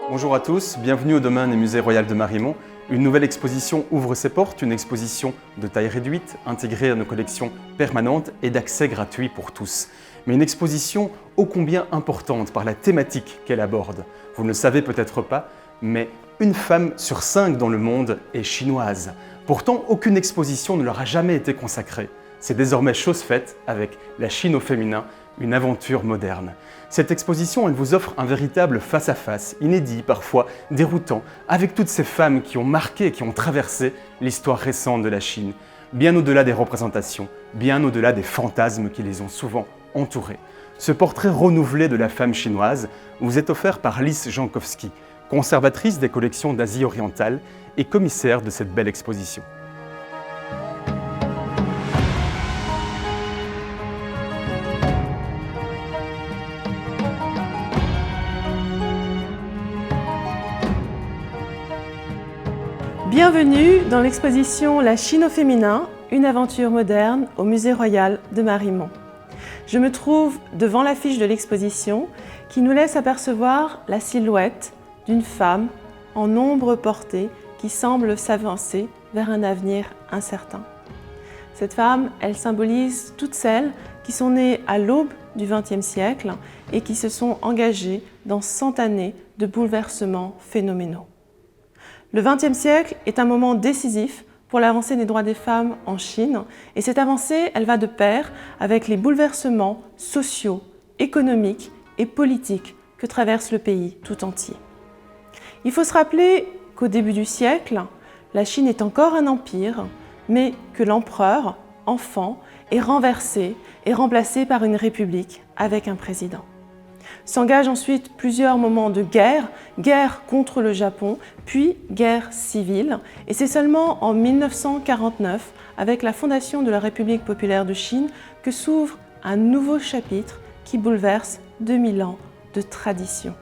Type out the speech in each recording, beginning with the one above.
Bonjour à tous, bienvenue au domaine et musée royal de Marimont. Une nouvelle exposition ouvre ses portes, une exposition de taille réduite, intégrée à nos collections permanentes et d'accès gratuit pour tous. Mais une exposition ô combien importante par la thématique qu'elle aborde. Vous ne le savez peut-être pas, mais une femme sur 5 dans le monde est chinoise. Pourtant, aucune exposition ne leur a jamais été consacrée. C'est désormais chose faite avec La Chine au féminin, une aventure moderne. Cette exposition, elle vous offre un véritable face-à-face, inédit, parfois déroutant, avec toutes ces femmes qui ont marqué, qui ont traversé l'histoire récente de la Chine, bien au-delà des représentations, bien au-delà des fantasmes qui les ont souvent entourées. Ce portrait renouvelé de la femme chinoise vous est offert par Lise Jankowski, conservatrice des collections d'Asie orientale et commissaire de cette belle exposition. Bienvenue dans l'exposition La Chine au féminin, une aventure moderne au musée royal de Marimont. Je me trouve devant l'affiche de l'exposition qui nous laisse apercevoir la silhouette d'une femme en ombre portée qui semble s'avancer vers un avenir incertain. Cette femme, elle symbolise toutes celles qui sont nées à l'aube du XXe siècle et qui se sont engagées dans 100 années de bouleversements phénoménaux. Le XXe siècle est un moment décisif pour l'avancée des droits des femmes en Chine et cette avancée, elle va de pair avec les bouleversements sociaux, économiques et politiques que traverse le pays tout entier. Il faut se rappeler qu'au début du siècle, la Chine est encore un empire, mais que l'empereur, enfant, est renversé et remplacé par une république avec un président. S'engagent ensuite plusieurs moments de guerre, guerre contre le Japon, puis guerre civile. Et c'est seulement en 1949, avec la fondation de la République populaire de Chine, que s'ouvre un nouveau chapitre qui bouleverse 2000 ans de tradition.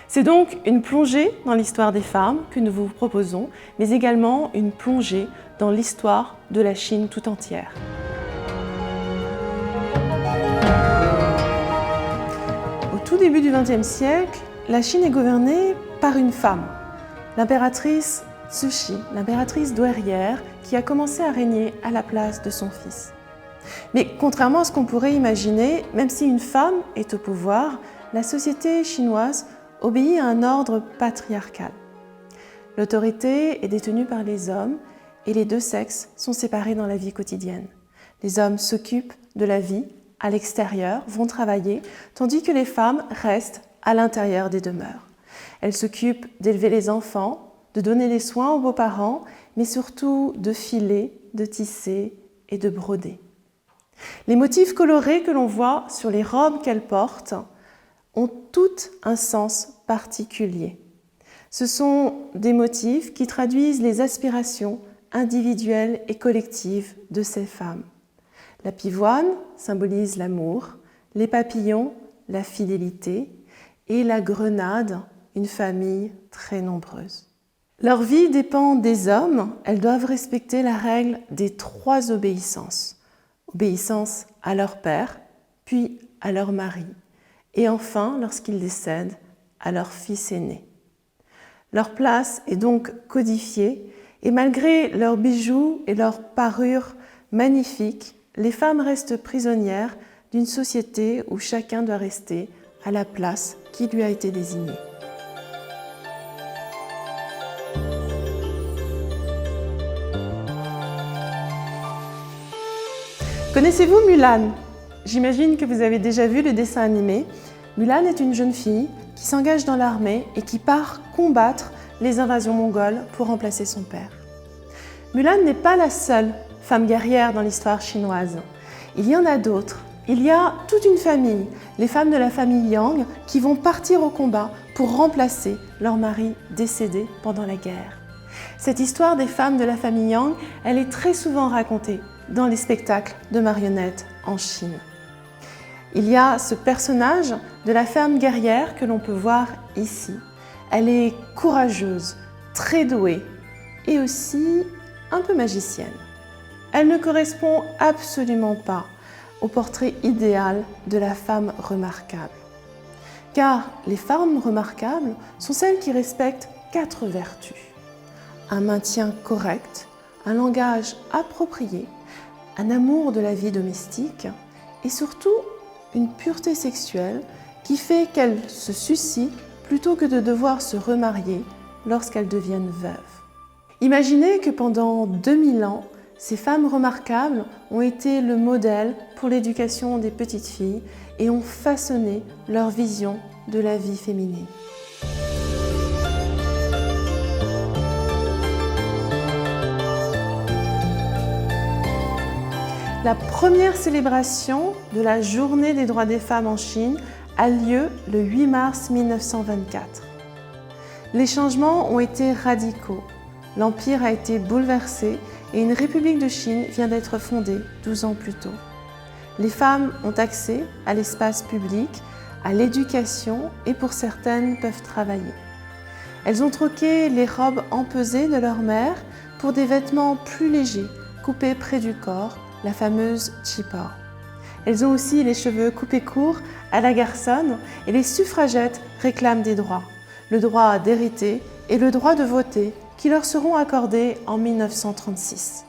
C'est donc une plongée dans l'histoire des femmes que nous vous proposons, mais également une plongée dans l'histoire de la Chine tout entière. Au tout début du XXe siècle, la Chine est gouvernée par une femme, l'impératrice Cixi, l'impératrice douairière qui a commencé à régner à la place de son fils. Mais contrairement à ce qu'on pourrait imaginer, même si une femme est au pouvoir, la société chinoise obéit à un ordre patriarcal. L'autorité est détenue par les hommes et les deux sexes sont séparés dans la vie quotidienne. Les hommes s'occupent de la vie à l'extérieur, vont travailler, tandis que les femmes restent à l'intérieur des demeures. Elles s'occupent d'élever les enfants, de donner les soins aux beaux-parents, mais surtout de filer, de tisser et de broder. Les motifs colorés que l'on voit sur les robes qu'elles portent ont toutes un sens particulier. Ce sont des motifs qui traduisent les aspirations individuelles et collectives de ces femmes. La pivoine symbolise l'amour, les papillons, la fidélité et la grenade, une famille très nombreuse. Leur vie dépend des hommes, elles doivent respecter la règle des 3 obéissances. Obéissance à leur père, puis à leur mari, et enfin, lorsqu'ils décèdent, à leur fils aîné. Leur place est donc codifiée et malgré leurs bijoux et leurs parures magnifiques, les femmes restent prisonnières d'une société où chacun doit rester à la place qui lui a été désignée. Connaissez-vous Mulan ? J'imagine que vous avez déjà vu le dessin animé. Mulan est une jeune fille qui s'engage dans l'armée et qui part combattre les invasions mongoles pour remplacer son père. Mulan n'est pas la seule femme guerrière dans l'histoire chinoise. Il y en a d'autres. Il y a toute une famille, les femmes de la famille Yang, qui vont partir au combat pour remplacer leur mari décédé pendant la guerre. Cette histoire des femmes de la famille Yang, elle est très souvent racontée dans les spectacles de marionnettes en Chine. Il y a ce personnage de la femme guerrière que l'on peut voir ici. Elle est courageuse, très douée et aussi un peu magicienne. Elle ne correspond absolument pas au portrait idéal de la femme remarquable. Car les femmes remarquables sont celles qui respectent 4 vertus. Un maintien correct, un langage approprié, un amour de la vie domestique et surtout une pureté sexuelle qui fait qu'elles se suicident plutôt que de devoir se remarier lorsqu'elles deviennent veuves. Imaginez que pendant 2000 ans, ces femmes remarquables ont été le modèle pour l'éducation des petites filles et ont façonné leur vision de la vie féminine. La première célébration de la Journée des droits des femmes en Chine a lieu le 8 mars 1924. Les changements ont été radicaux. L'Empire a été bouleversé et une République de Chine vient d'être fondée 12 ans plus tôt. Les femmes ont accès à l'espace public, à l'éducation et pour certaines peuvent travailler. Elles ont troqué les robes empesées de leur mère pour des vêtements plus légers, coupés près du corps, la fameuse chipa. Elles ont aussi les cheveux coupés courts à la garçonne et les suffragettes réclament des droits, le droit d'hériter et le droit de voter qui leur seront accordés en 1936.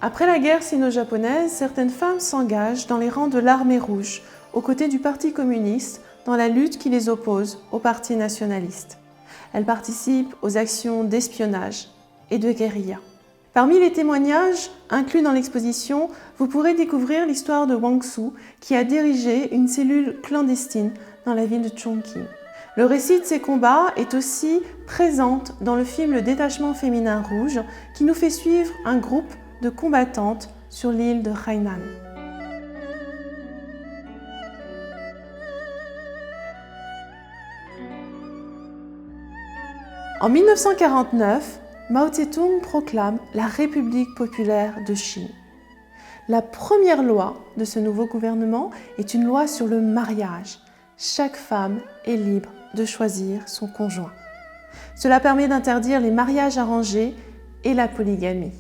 Après la guerre sino-japonaise, certaines femmes s'engagent dans les rangs de l'Armée rouge, aux côtés du Parti communiste, dans la lutte qui les oppose au Parti nationaliste. Elles participent aux actions d'espionnage et de guérilla. Parmi les témoignages inclus dans l'exposition, vous pourrez découvrir l'histoire de Wang Su, qui a dirigé une cellule clandestine dans la ville de Chongqing. Le récit de ces combats est aussi présent dans le film Le Détachement féminin rouge, qui nous fait suivre un groupe de combattantes sur l'île de Hainan. En 1949, Mao Tse-tung proclame la République populaire de Chine. La première loi de ce nouveau gouvernement est une loi sur le mariage. Chaque femme est libre de choisir son conjoint. Cela permet d'interdire les mariages arrangés et la polygamie.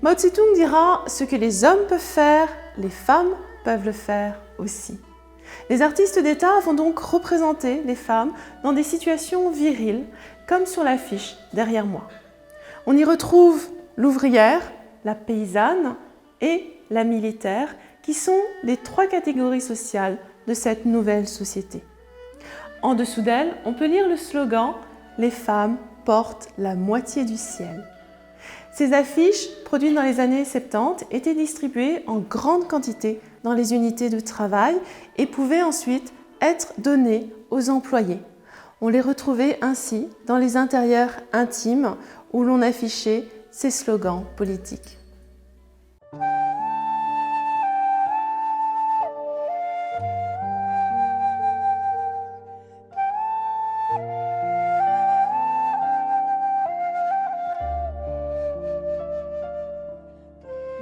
Mao Tse-tung dira « Ce que les hommes peuvent faire, les femmes peuvent le faire aussi ». Les artistes d'État vont donc représenter les femmes dans des situations viriles, comme sur l'affiche derrière moi. On y retrouve l'ouvrière, la paysanne et la militaire, qui sont les 3 catégories sociales de cette nouvelle société. En dessous d'elle, on peut lire le slogan « Les femmes portent la moitié du ciel ». Ces affiches, produites dans les années 70, étaient distribuées en grande quantité dans les unités de travail et pouvaient ensuite être données aux employés. On les retrouvait ainsi dans les intérieurs intimes où l'on affichait ces slogans politiques.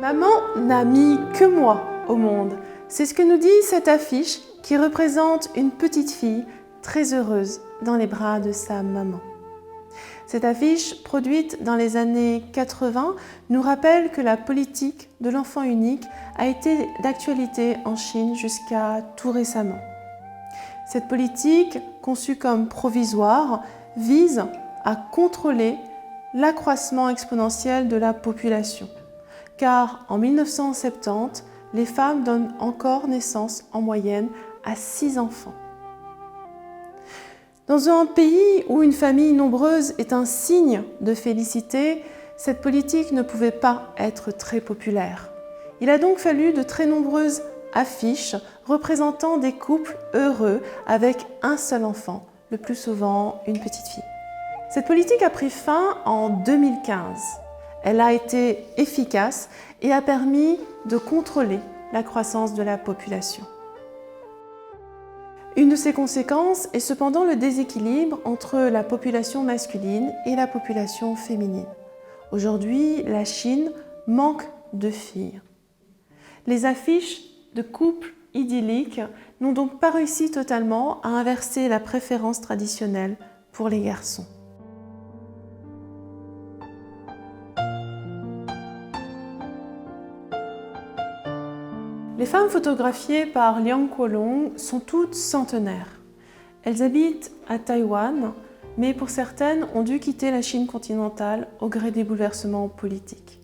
Maman n'a mis que moi au monde. C'est ce que nous dit cette affiche qui représente une petite fille très heureuse dans les bras de sa maman. Cette affiche, produite dans les années 80, nous rappelle que la politique de l'enfant unique a été d'actualité en Chine jusqu'à tout récemment. Cette politique, conçue comme provisoire, vise à contrôler l'accroissement exponentiel de la population. Car en 1970, les femmes donnent encore naissance en moyenne à 6 enfants. Dans un pays où une famille nombreuse est un signe de félicité, cette politique ne pouvait pas être très populaire. Il a donc fallu de très nombreuses affiches représentant des couples heureux avec un seul enfant, le plus souvent une petite fille. Cette politique a pris fin en 2015. Elle a été efficace et a permis de contrôler la croissance de la population. Une de ses conséquences est cependant le déséquilibre entre la population masculine et la population féminine. Aujourd'hui, la Chine manque de filles. Les affiches de couples idylliques n'ont donc pas réussi totalement à inverser la préférence traditionnelle pour les garçons. Les femmes photographiées par Liang Kuolong sont toutes centenaires. Elles habitent à Taïwan, mais pour certaines ont dû quitter la Chine continentale au gré des bouleversements politiques.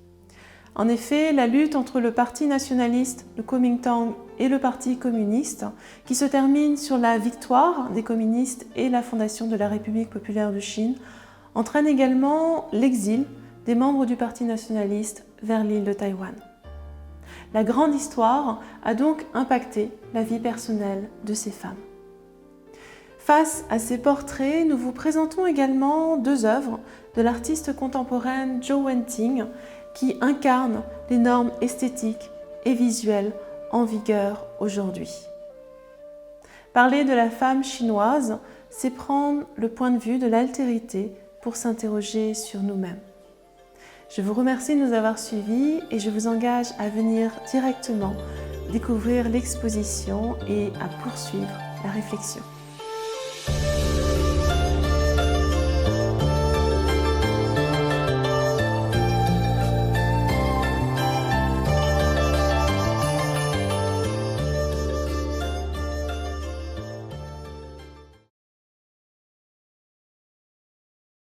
En effet, la lutte entre le parti nationaliste, le Kuomintang, et le parti communiste, qui se termine sur la victoire des communistes et la fondation de la République populaire de Chine, entraîne également l'exil des membres du parti nationaliste vers l'île de Taïwan. La grande histoire a donc impacté la vie personnelle de ces femmes. Face à ces portraits, nous vous présentons également deux œuvres de l'artiste contemporaine Zhou Wenting qui incarnent les normes esthétiques et visuelles en vigueur aujourd'hui. Parler de la femme chinoise, c'est prendre le point de vue de l'altérité pour s'interroger sur nous-mêmes. Je vous remercie de nous avoir suivis et je vous engage à venir directement découvrir l'exposition et à poursuivre la réflexion.